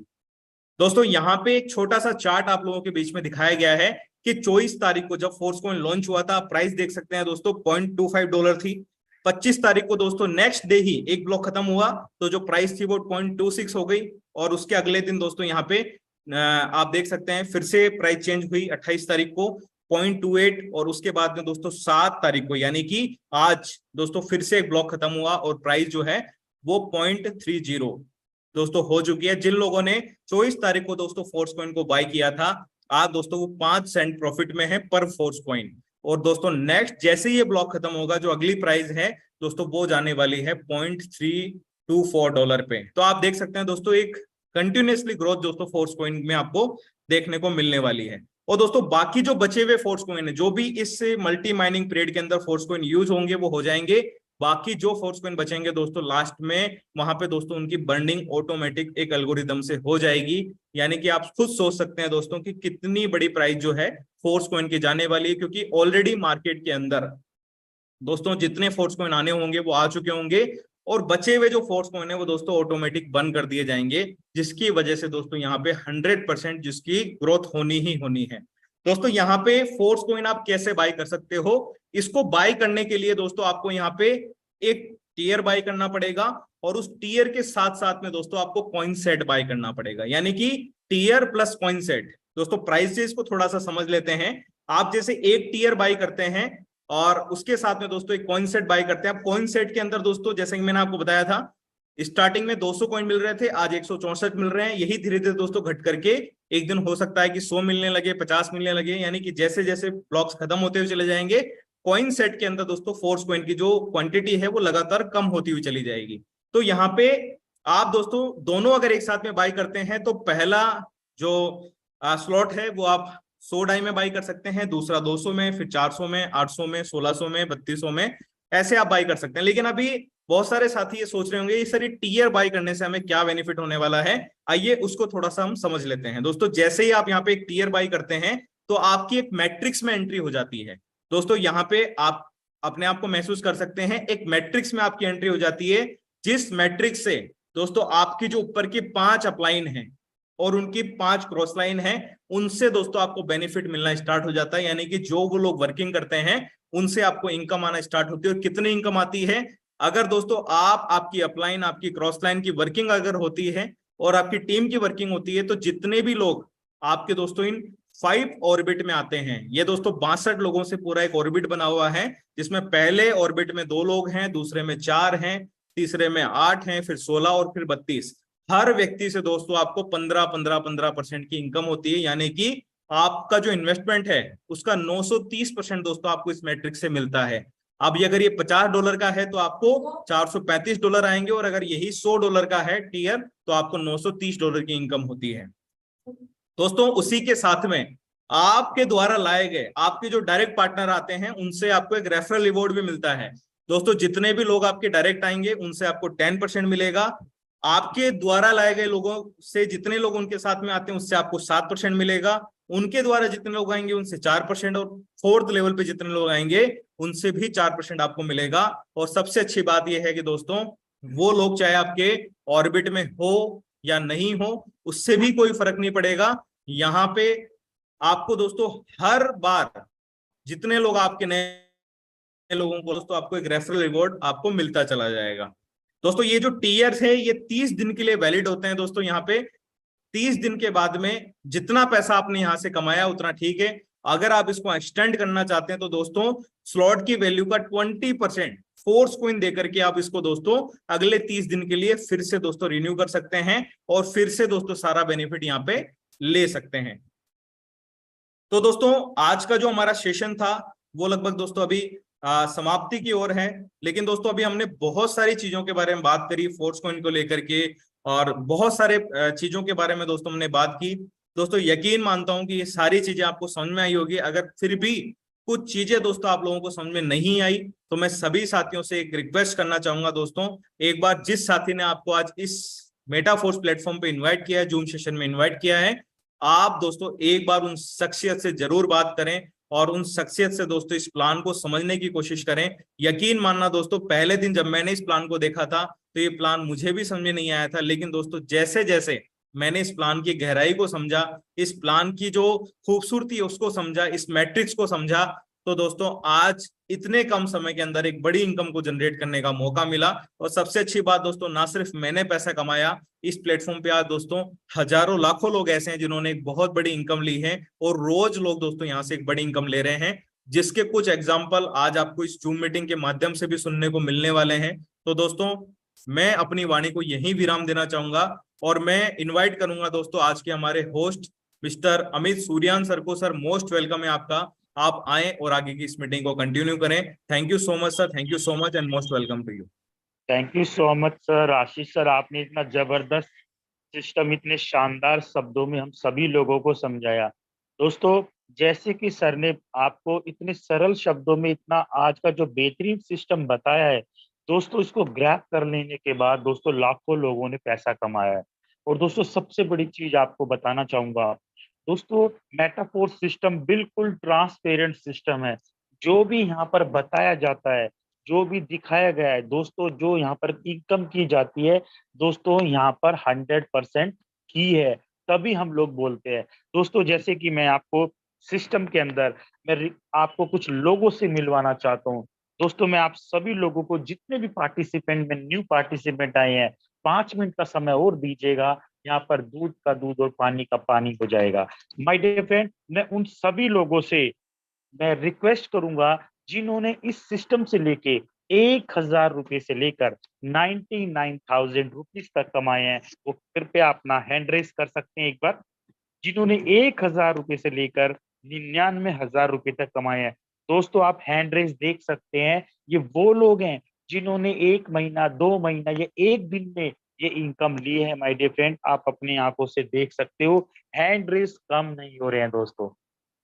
दोस्तों यहाँ पे एक छोटा सा चार्ट आप लोगों के बीच में दिखाया गया है कि 24 तारीख को जब फोर्स कॉइन लॉन्च हुआ था, प्राइस देख सकते हैं दोस्तों $0.25 थी। 25 तारीख को दोस्तों नेक्स्ट डे ही एक ब्लॉक खत्म हुआ तो जो प्राइस थी वो 0.26 हो गई। और उसके अगले दिन दोस्तों यहाँ पे आप देख सकते हैं फिर से प्राइस चेंज हुई 28 तारीख को 0.28। और उसके बाद में दोस्तों 7 तारीख को यानी कि आज दोस्तों फिर से एक ब्लॉक खत्म हुआ और प्राइस जो है वो 0.30 दोस्तों हो चुकी है। जिन लोगों ने 24 तारीख को दोस्तों फोर्स कॉइन को बाय किया था आज दोस्तों वो 5 सेंट प्रॉफिट में है पर फोर्स कॉइन। और दोस्तों नेक्स्ट जैसे ये ब्लॉक खत्म होगा जो अगली प्राइस है दोस्तों वो जाने वाली है $0.324 पे। तो आप देख सकते हैं दोस्तों एक कंटिन्यूअसली ग्रोथ दोस्तों फोर्स कॉइन में आपको देखने को मिलने वाली है। और दोस्तों बाकी जो बचे हुए फोर्स कॉइन है जो भी इस मल्टी माइनिंग पीरियड के अंदर फोर्स कॉइन यूज होंगे वो हो जाएंगे। बाकी जो फोर्स कॉइन बचेंगे दोस्तों लास्ट में वहां पे दोस्तों उनकी बर्निंग ऑटोमेटिक एक एल्गोरिदम से हो जाएगी। यानी कि आप खुद सोच सकते हैं दोस्तों कि कितनी बड़ी प्राइस जो है फोर्स कॉइन की जाने वाली है, क्योंकि ऑलरेडी मार्केट के अंदर दोस्तों जितने फोर्स कॉइन आने होंगे वो आ चुके होंगे और बचे हुए जो फोर्स कॉइन है वो दोस्तों ऑटोमेटिक बंद कर दिए जाएंगे, जिसकी वजह से दोस्तों यहाँ पे 100% जिसकी ग्रोथ होनी ही होनी है। दोस्तों यहाँ पे फोर्स कॉइन आप कैसे बाय कर सकते हो, इसको बाय करने के लिए दोस्तों आपको यहाँ पे एक टीयर बाय करना पड़ेगा और उस टीयर के साथ साथ में दोस्तों आपको कॉइन सेट बाय करना पड़ेगा। यानी कि टीयर प्लस कॉइन सेट। दोस्तों प्राइसेस को थोड़ा सा समझ लेते हैं। आप जैसे एक टीयर बाय करते हैं और उसके साथ में दोस्तों एक कॉइन सेट बाय करते हैं। आप कॉइन सेट के अंदर दोस्तों जैसे कि मैंने आपको बताया था स्टार्टिंग में 200 कॉइन मिल रहे थे, आज 164 मिल रहे हैं। यही धीरे धीरे दोस्तों घट करके एक दिन हो सकता है कि 100 मिलने लगे, 50 मिलने लगे। यानी कि जैसे जैसे ब्लॉक्स खत्म होते हुए चले जाएंगे कॉइन सेट के अंदर दोस्तों फोर्स कॉइन की जो क्वांटिटी है वो लगातार कम होती हुई चली जाएगी। तो यहाँ पे आप दोस्तों दोनों अगर एक साथ में बाय करते हैं तो पहला जो स्लॉट है वो आप 100 डाई में बाई कर सकते हैं, दूसरा 200 में, फिर 400 में, 800 में, 1600 में, 3200 में ऐसे आप बाई कर सकते हैं। लेकिन अभी बहुत सारे साथी ये सोच रहे होंगे ये सर, ये टीयर बाई करने से हमें क्या बेनिफिट होने वाला है। आइए उसको थोड़ा सा हम समझ लेते हैं। दोस्तों जैसे ही आप यहाँ पे एक टीयर बाई करते हैं तो आपकी एक मैट्रिक्स में एंट्री हो जाती है। दोस्तों यहाँ पे आप अपने आप को महसूस कर सकते हैं, एक मैट्रिक्स में आपकी एंट्री हो जाती है, जिस मैट्रिक्स से दोस्तों आपकी जो ऊपर की 5 अपलाइन है और उनकी 5 क्रॉस लाइन है, उनसे दोस्तों आपको बेनिफिट मिलना स्टार्ट हो जाता है। यानी कि जो वो लोग वर्किंग करते हैं उनसे आपको इनकम आना स्टार्ट होती है। और कितनी इनकम आती है, अगर दोस्तों आपकी अपलाइन आपकी क्रॉस लाइन की वर्किंग अगर होती है और आपकी टीम की वर्किंग होती है, तो जितने भी लोग आपके दोस्तों इन 5 ऑर्बिट में आते हैं, ये दोस्तों 62 लोगों से पूरा एक ऑर्बिट बना हुआ है, जिसमें पहले ऑर्बिट में 2 लोग हैं, दूसरे में 4 हैं, तीसरे में 8 हैं, फिर 16 और फिर 32। हर व्यक्ति से दोस्तों आपको 15-15-15% की इनकम होती है। यानी कि आपका जो इन्वेस्टमेंट है उसका 930% दोस्तों आपको इस मैट्रिक्स से मिलता है। अब ये अगर ये $50 का है तो आपको $435 आएंगे, और अगर यही $100 का है टीयर तो आपको $930 की इनकम होती है। दोस्तों उसी के साथ में आपके द्वारा लाए गए आपके जो डायरेक्ट पार्टनर आते हैं उनसे आपको एक रेफरल रिवॉर्ड भी मिलता है। दोस्तों जितने भी लोग आपके डायरेक्ट आएंगे उनसे आपको 10% मिलेगा। आपके द्वारा लाए गए लोगों से जितने लोग उनके साथ में आते हैं उससे आपको 7% मिलेगा। उनके द्वारा जितने लोग आएंगे उनसे 4%, और 4th लेवल पे जितने लोग आएंगे उनसे भी 4% आपको मिलेगा। और सबसे अच्छी बात यह है कि दोस्तों वो लोग चाहे आपके ऑर्बिट में हो या नहीं हो, उससे भी कोई फर्क नहीं पड़ेगा। यहाँ पे आपको दोस्तों हर बार जितने लोग आपके नए लोगों को दोस्तों आपको एक रेफरल रिवॉर्ड आपको मिलता चला जाएगा। दोस्तों ये जो टीयर्स है ये 30 दिन के लिए वैलिड होते हैं। दोस्तों यहाँ पे 30 दिन के बाद में जितना पैसा आपने यहां से कमाया उतना ठीक है। अगर आप इसको एक्सटेंड करना चाहते हैं तो दोस्तों स्लॉट की वैल्यू का 20% फोर्स कॉइन देकर के आप इसको दोस्तों अगले 30 दिन के लिए फिर से दोस्तों रिन्यू कर सकते हैं और फिर से दोस्तों सारा बेनिफिट यहाँ पे ले सकते हैं। तो दोस्तों आज का जो हमारा सेशन था वो लगभग दोस्तों अभी समाप्ति की ओर है। लेकिन दोस्तों अभी हमने बहुत सारी चीजों के बारे में बात करी फोर्स कॉइन को लेकर के, और बहुत सारे चीजों के बारे में दोस्तों हमने बात की। दोस्तों यकीन मानता हूं कि ये सारी चीजें आपको समझ में आई होगी। अगर फिर भी कुछ चीजें दोस्तों आप लोगों को समझ में नहीं आई तो मैं सभी साथियों से एक रिक्वेस्ट करना चाहूंगा। दोस्तों एक बार जिस साथी ने आपको आज इस मेटाफोर्स प्लेटफॉर्म पे इन्वाइट किया है, जूम सेशन में इन्वाइट किया है, आप दोस्तों एक बार उन शख्सियत से जरूर बात करें और उन शख्सियत से दोस्तों इस प्लान को समझने की कोशिश करें। यकीन मानना दोस्तों पहले दिन जब मैंने इस प्लान को देखा था तो ये प्लान मुझे भी समझ में नहीं आया था, लेकिन दोस्तों जैसे जैसे मैंने इस प्लान की गहराई को समझा, इस प्लान की जो खूबसूरती उसको समझा, इस मैट्रिक्स को समझा, तो दोस्तों आज इतने कम समय के अंदर एक बड़ी इनकम को जनरेट करने का मौका मिला। और सबसे अच्छी बात दोस्तों, ना सिर्फ मैंने पैसा कमाया, इस प्लेटफॉर्म पे आज दोस्तों हजारों लाखों लोग ऐसे हैं जिन्होंने एक बहुत बड़ी इनकम ली है, और रोज लोग दोस्तों यहाँ से एक बड़ी इनकम ले रहे हैं, जिसके कुछ एग्जाम्पल आज आपको इस जूम मीटिंग के माध्यम से भी सुनने को मिलने वाले हैं। तो दोस्तों मैं अपनी वाणी को यहीं विराम देना चाहूंगा और मैं इनवाइट करूंगा दोस्तों आज के हमारे होस्ट मिस्टर अमित सूर्यान सर को। सर मोस्ट वेलकम है आपका, आप आए और आगे की इस मीटिंग को कंटिन्यू करें। Thank you so much sir, thank you so much and most welcome to you. Thank you so much sir. Ashish sir, आपने इतना जबरदस्त सिस्टम इतने शानदार शब्दों में हम सभी लोगों को समझाया। दोस्तों जैसे कि सर ने आपको इतने सरल शब्दों में इतना आज का जो बेहतरीन सिस्टम बताया है, दोस्तों इसको ग्रैब कर लेने के बाद दोस्तों लाखों लोगों ने पैसा कमाया है। और दोस्तों सबसे बड़ी चीज आपको बताना चाहूंगा, दोस्तों मेटाफोर सिस्टम बिल्कुल ट्रांसपेरेंट सिस्टम है। जो भी यहाँ पर बताया जाता है, जो भी दिखाया गया है दोस्तों, जो यहाँ पर इनकम की जाती है दोस्तों, यहाँ पर 100% की है, तभी हम लोग बोलते हैं। दोस्तों जैसे कि मैं आपको सिस्टम के अंदर मैं आपको कुछ लोगों से मिलवाना चाहता हूँ। दोस्तों मैं आप सभी लोगों को, जितने भी पार्टिसिपेंट में न्यू पार्टिसिपेंट आए हैं, 5 मिनट का समय और दीजिएगा, यहाँ पर दूध का दूध और पानी का पानी हो जाएगा। माय डियर फ्रेंड, मैं उन सभी लोगों से मैं रिक्वेस्ट करूंगा जिन्होंने इस सिस्टम से लेके 1,000 रुपए से लेकर 99,000 रुपीज तक कमाए हैं, वो कृपया अपना हैंड रेस कर सकते हैं एक बार। जिन्होंने 1,000 रुपए से लेकर 99,000 रुपए तक कमाए हैं, दोस्तों आप हैंड रेस देख सकते हैं। ये वो लोग हैं जिन्होंने 1 महीना, 2 महीना या एक दिन में ये इनकम ली है। माय डियर फ्रेंड, आप अपनी आंखों से देख सकते हो, हैंड रेस कम नहीं हो रहे हैं दोस्तों।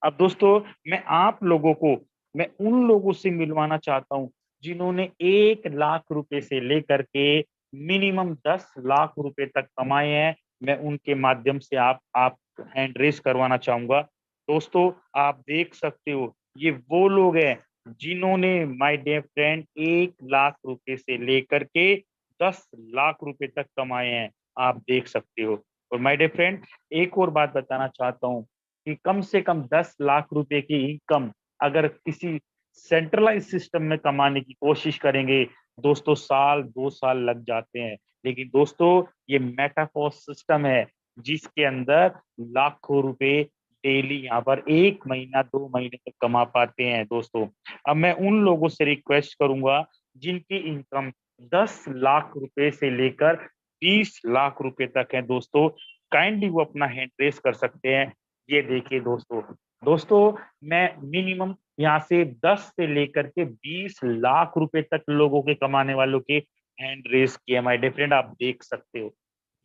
अब दोस्तों मैं आप लोगों को, मैं उन लोगों से मिलवाना चाहता हूं जिन्होंने 1 लाख रुपए से लेकर के मिनिमम 10 लाख रुपए तक कमाए हैं, मैं उनके माध्यम से आप हैंड रेस करवाना चाहूंगा। दोस्तों, आप देख सकते हो ये वो लोग हैं जिन्होंने, माय डियर फ्रेंड, 1 लाख रुपए से लेकर के 10 लाख रुपए तक कमाए हैं, आप देख सकते हो। और माय डियर फ्रेंड, एक और बात बताना चाहता हूँ कि कम से कम 10 लाख रुपए की इनकम अगर किसी सेंट्रलाइज सिस्टम में कमाने की कोशिश करेंगे, दोस्तों साल 2 साल लग जाते हैं। लेकिन दोस्तों, ये मेटाफॉर्स सिस्टम है जिसके अंदर लाखों रुपए डेली यहाँ पर 1 महीना 2 महीने तक कमा पाते हैं। दोस्तों, अब मैं उन लोगों से रिक्वेस्ट करूंगा जिनकी इनकम 10 लाख रुपए से लेकर 20 लाख रुपए तक है, दोस्तों काइंडली वो अपना हैंड रेस कर सकते हैं। ये देखिए दोस्तों, मैं मिनिमम यहाँ से 10 से लेकर के 20 लाख रुपए तक लोगों के कमाने वालों के हैंड रेस किया, माय डियर फ्रेंड, आप देख सकते हो।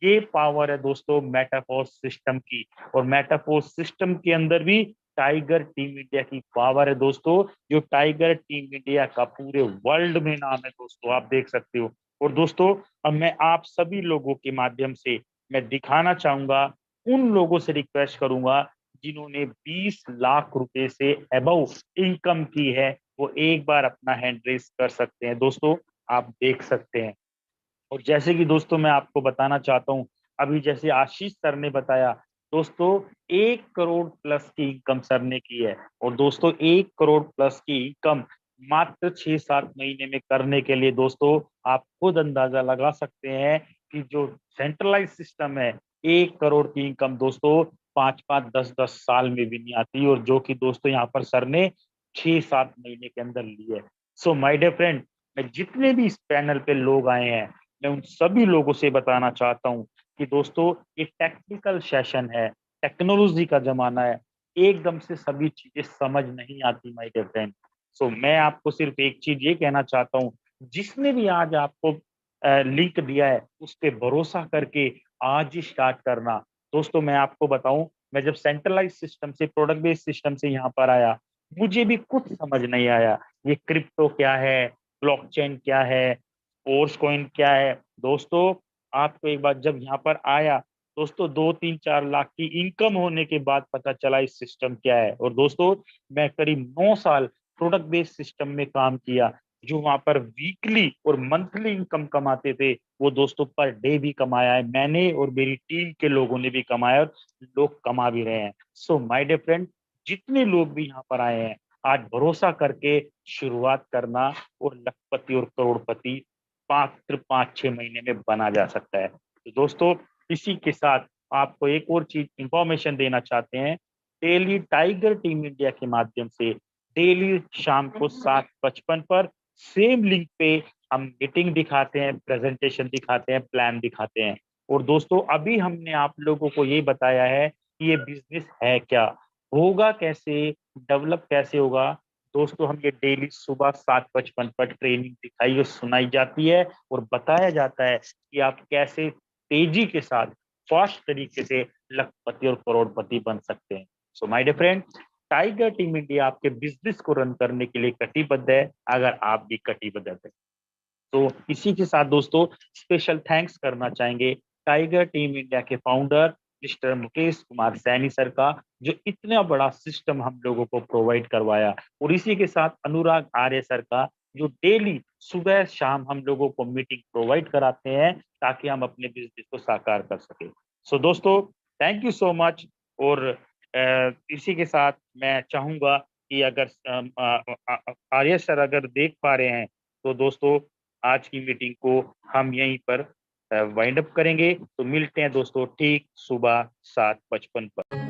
ये पावर है दोस्तों मेटाफोर्स सिस्टम की। और मेटाफोर्स सिस्टम के अंदर भी टाइगर टीम इंडिया की पावर है दोस्तों, जो टाइगर टीम इंडिया का पूरे वर्ल्ड में नाम है दोस्तों, आप देख सकते हो। और दोस्तों, अब मैं आप सभी लोगों के माध्यम से मैं दिखाना चाहूंगा, उन लोगों से रिक्वेस्ट करूंगा जिन्होंने 20 लाख रुपए से अबव इनकम की है, वो एक बार अपना हैंड रेस कर सकते हैं। दोस्तों, आप देख सकते हैं। और जैसे कि दोस्तों मैं आपको बताना चाहता हूँ, अभी जैसे आशीष सर ने बताया, दोस्तों 1 करोड़ प्लस की इनकम सर ने की है। और दोस्तों 1 करोड़ प्लस की इनकम मात्र 6-7 महीने में करने के लिए दोस्तों आप खुद अंदाजा लगा सकते हैं कि जो सेंट्रलाइज सिस्टम है, 1 करोड़ की इनकम दोस्तों 5-5, 10-10 साल में भी नहीं आती, और जो कि दोस्तों यहाँ पर सर ने 6-7 महीने के अंदर ली है। सो माय डियर फ्रेंड, मैं जितने भी इस पैनल पे लोग आए हैं, मैं उन सभी लोगों से बताना चाहता हूँ कि दोस्तों ये टेक्निकल सेशन है, टेक्नोलॉजी का जमाना है, एकदम से सभी चीजें समझ नहीं आती माय डियर फ्रेंड। सो मैं आपको सिर्फ एक चीज ये कहना चाहता हूँ, जिसने भी आज आपको लिंक दिया है उस पे भरोसा करके आज ही स्टार्ट करना। दोस्तों, मैं आपको बताऊं, मैं जब सेंट्रलाइज सिस्टम से प्रोडक्ट बेस्ड सिस्टम से यहाँ पर आया, मुझे भी कुछ समझ नहीं आया, ये क्रिप्टो क्या है, ब्लॉकचेन क्या है, फोर्स कॉइन क्या है। दोस्तों, आपको एक बार जब यहाँ पर आया, दोस्तों 2-3-4 लाख की इनकम होने के बाद पता चला इस सिस्टम क्या है। और दोस्तों, मैं करीब 9 साल प्रोडक्ट बेस्ड सिस्टम में काम किया, जो वहां पर वीकली और मंथली इनकम कमाते थे, वो दोस्तों पर डे भी कमाया है मैंने, और मेरी टीम के लोगों ने भी कमाया, और लोग कमा भी रहे हैं। सो माय डियर फ्रेंड, जितने लोग भी यहाँ पर आए हैं, आज भरोसा करके शुरुआत करना, और लखपति और करोड़पति मात्र 5-6 महीने में बना जा सकता है। तो दोस्तों, इसी के साथ आपको एक और चीज इंफॉर्मेशन देना चाहते हैं, डेली टाइगर टीम इंडिया के माध्यम से डेली शाम को 7:55 पर सेम लिंक पे हम मीटिंग दिखाते हैं, प्रेजेंटेशन दिखाते हैं, प्लान दिखाते हैं। और दोस्तों, अभी हमने आप लोगों को ये बताया है कि ये बिजनेस है क्या, होगा कैसे, डेवलप कैसे होगा। दोस्तों, हम ये डेली सुबह 7:55 पर ट्रेनिंग दिखाई और सुनाई जाती है, और बताया जाता है कि आप कैसे तेजी के साथ फास्ट तरीके से लखपति और करोड़पति बन सकते हैं। So my dear friend, tiger team India आपके बिजनेस को रन करने के लिए कटिबद्ध है, अगर आप भी कटिबद्ध है। तो इसी के साथ दोस्तों, स्पेशल थैंक्स करना चाहेंगे टाइगर टीम इंडिया के founder mister Mukesh Kumar Saini sir का, जो इतना बड़ा सिस्टम हम लोगों को प्रोवाइड करवाया। और इसी के साथ अनुराग आर्य सर का, जो डेली सुबह शाम हम लोगों को मीटिंग प्रोवाइड कराते हैं, ताकि हम अपने बिजनेस को साकार कर सके। सो दोस्तों, थैंक यू सो मच। और इसी के साथ मैं चाहूंगा कि अगर आर्य सर अगर देख पा रहे हैं, तो दोस्तों आज की मीटिंग को हम यहीं पर वाइंड अप करेंगे। तो मिलते हैं दोस्तों ठीक सुबह 7:55 पर।